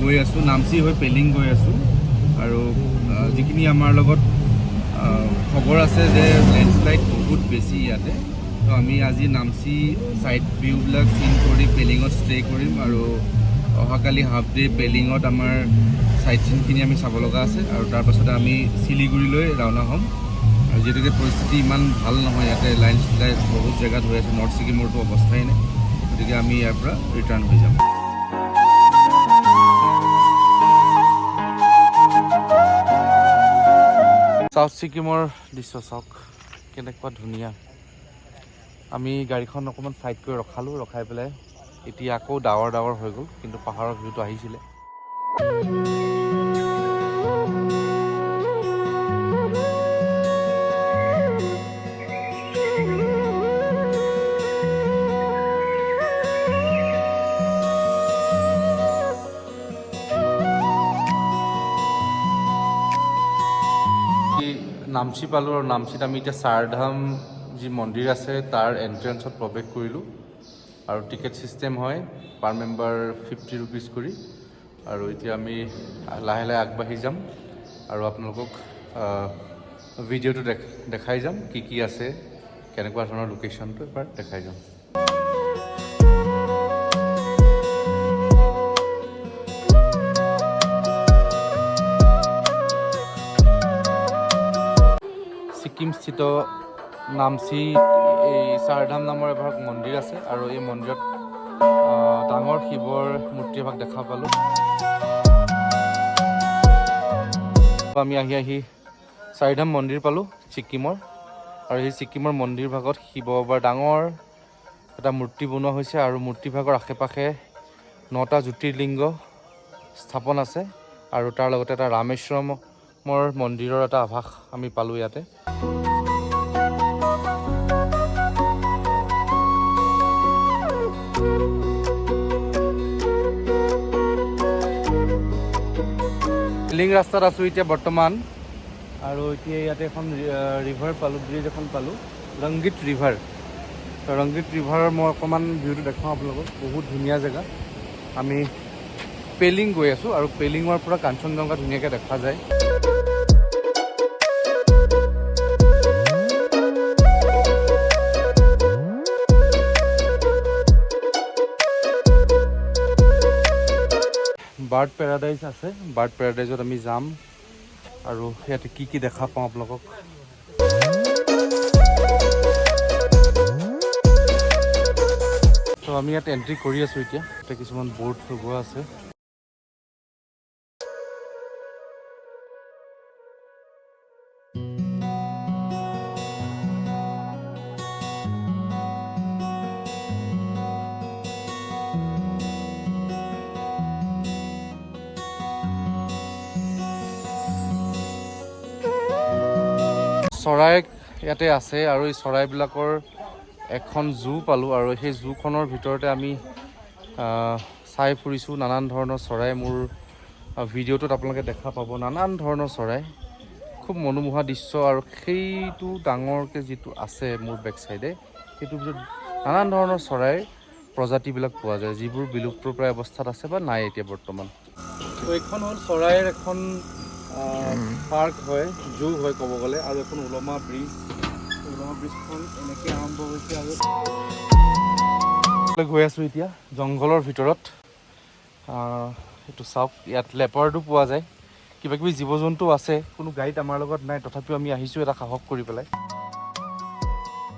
গৈ আছোঁ, নামচি হৈ পেলিং গৈ আছোঁ। আৰু যিখিনি আমাৰ লগত খবৰ আছে যে লেণ্ডশ্লাইড বহুত বেছি ইয়াতে, তো আমি আজি নামচি ছাইড ভিউবিলাক চিন কৰি পেলিঙত ষ্টে কৰিম। আৰু অহাকালি হাফ ডে পেলিঙত আমাৰ ছাইট চিনখিনি আমি চাব লগা আছে। আৰু তাৰপাছতে আমি শিলিগুৰিলৈ ৰাওনা হ'ম। আৰু যিহেতুকে পৰিস্থিতি ইমান ভাল নহয় ইয়াতে, লেণ্ডশ্লাইড বহুত জেগাত হৈ আছে, নৰ্থ ছিকিমৰতো অৱস্থাই নাই, গতিকে আমি ইয়াৰ পৰা ৰিটাৰ্ণ হৈ যাম। চাউথ ছিকিমৰ দৃশ্য চাওক কেনেকুৱা ধুনীয়া। আমি গাড়ীখন অকণমান ছাইড কৰি ৰখালোঁ, ৰখাই পেলাই এতিয়া আকৌ ডাৱৰ ডাৱৰ হৈ গ'ল, কিন্তু পাহাৰৰ ভিউটো আহিছিলে। নামচি পালোঁ আৰু নামচিত আমি এতিয়া চাৰধাম যি মন্দিৰ আছে তাৰ এণ্ট্ৰেঞ্চত প্ৰৱেশ কৰিলোঁ। আৰু টিকেট ছিষ্টেম হয় পাৰ মেম্বাৰ 50 ৰুপিজ কৰি। আৰু এতিয়া আমি লাহে লাহে আগবাঢ়ি যাম আৰু আপোনালোকক ভিডিঅ'টো দেখাই যাম, কি কি আছে, কেনেকুৱা ধৰণৰ লোকেশ্যনটো এবাৰ দেখাই যাম। ছিকিম স্থিত নামচি এই চাৰধাম নামৰ এভাগ মন্দিৰ আছে। আৰু এই মন্দিৰত ডাঙৰ শিৱৰ মূৰ্তি এভাগ দেখা পালোঁ। আমি আহি চাৰিধাম মন্দিৰ পালোঁ ছিকিমৰ। আৰু সেই ছিকিমৰ মন্দিৰ ভাগত শিৱ বাবাৰ ডাঙৰ এটা মূৰ্তি বনোৱা হৈছে। আৰু মূৰ্তিভাগৰ আশে পাশে 9টা জ্যোতিৰ্লিংগ স্থাপন আছে। আৰু তাৰ লগতে এটা ৰামেশ্বৰমৰ মন্দিৰৰ এটা আভাস আমি পালোঁ ইয়াতে। পেলিং ৰাস্তাত আছোঁ এতিয়া বৰ্তমান। আৰু এতিয়া ইয়াতে এখন ৰিভাৰ পালোঁ, ব্ৰিজ এখন পালোঁ, ৰংগীত ৰিভাৰ। ৰংগীত ৰিভাৰৰ মই অকণমান ভিউটো দেখাওঁ আপোনালোকক। বহুত ধুনীয়া জেগা। আমি পেলিং গৈ আছোঁ আৰু পেলিঙৰ পৰা কাঞ্চনজংঘা ধুনীয়াকৈ দেখা যায়। বাৰ্ড পেৰাডাইজ আছে, বাৰ্ড পেৰাডাইজত আমি যাম আৰু ইয়াতে কি কি দেখা পাওঁ আপোনালোকক। তো আমি ইয়াত এণ্ট্ৰি কৰি আছোঁ এতিয়া কিছুমান বৰ্ড লগোৱা আছে। চৰাই ইয়াতে আছে আৰু এই চৰাইবিলাকৰ এখন জু পালোঁ। আৰু সেই জুখনৰ ভিতৰতে আমি চাই ফুৰিছোঁ নানান ধৰণৰ চৰাই। মোৰ ভিডিঅ'টোত আপোনালোকে দেখা পাব নানান ধৰণৰ চৰাই, খুব মনোমোহা দৃশ্য। আৰু সেইটো ডাঙৰকৈ যিটো আছে মোৰ বেক চাইডে, সেইটোৰ ভিতৰত নানান ধৰণৰ চৰাইৰ প্ৰজাতিবিলাক পোৱা যায়, যিবোৰ বিলুপ্তপ্ৰায় অৱস্থাত আছে বা নাই এতিয়া বৰ্তমান। তো এইখন হ'ল চৰাইৰ এখন পাৰ্ক হয়, জু হয় ক'ব গ'লে। আৰু এখন ওলমা ব্ৰিজখন এনেকৈ আৰম্ভ হৈছে। আৰু গৈ আছোঁ এতিয়া জংঘলৰ ভিতৰত। এইটো চাওক, ইয়াত লেপাৰ্ডো পোৱা যায়, কিবাকিবি জীৱ জন্তু আছে। কোনো গাইড আমাৰ লগত নাই, তথাপিও আমি আহিছোঁ এটা সাহস কৰি পেলাই।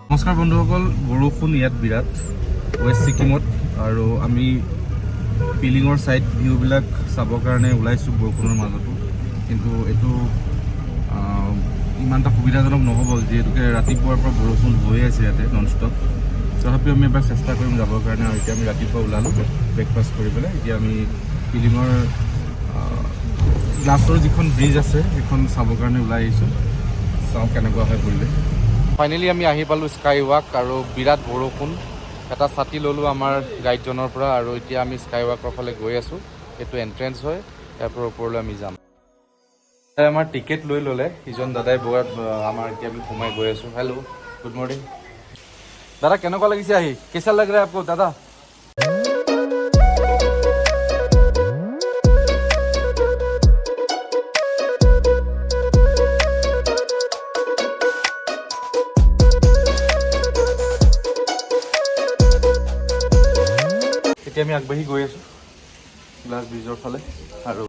নমস্কাৰ বন্ধুসকল, বৰষুণ ইয়াত বিৰাট ৱেষ্ট ছিকিমত। আৰু আমি পিলিঙৰ ছাইড ভিউবিলাক চাবৰ কাৰণে ওলাইছোঁ বৰষুণৰ মাজতো। কিন্তু এইটো ইমান এটা সুবিধাজনক নহ'ব, যিহেতুকে ৰাতিপুৱাৰ পৰা বৰষুণ হৈ আছে ইয়াতে নন ষ্টপ। তথাপিও আমি এবাৰ চেষ্টা কৰিম যাবৰ কাৰণে। আৰু এতিয়া আমি ৰাতিপুৱা ওলালোঁ ব্ৰেকফাষ্ট কৰি পেলাই। এতিয়া আমি পিলিঙৰ গ্লাছৰ যিখন ব্ৰিজ আছে সেইখন চাবৰ কাৰণে ওলাই আহিছোঁ। চাওঁ কেনেকুৱা হয় পৰিৱেশ। ফাইনেলি আমি আহি পালোঁ স্কাই ৱাক। আৰু বিৰাট বৰষুণ, এটা ছাতি ল'লোঁ আমাৰ গাইডজনৰ পৰা। আৰু এতিয়া আমি স্কাই ৱাকৰ ফালে গৈ আছোঁ। এইটো এণ্ট্ৰেঞ্চ হয়, ইয়াৰ পৰা ওপৰলৈ আমি যাম। আমাৰ টিকেট লৈ ল'লে ইজন দাদাই বগাত। আমাৰ এতিয়া আমি সোমাই গৈ আছোঁ। হেল্ল', গুড মৰ্ণিং দাদা, কেনেকুৱা লাগিছে আহি? কেইচা লাগ ৰা है आपको दादा? এতিয়া আমি আগবাঢ়ি গৈ আছোঁ গ্লাছ ব্ৰিজৰ ফালে আৰু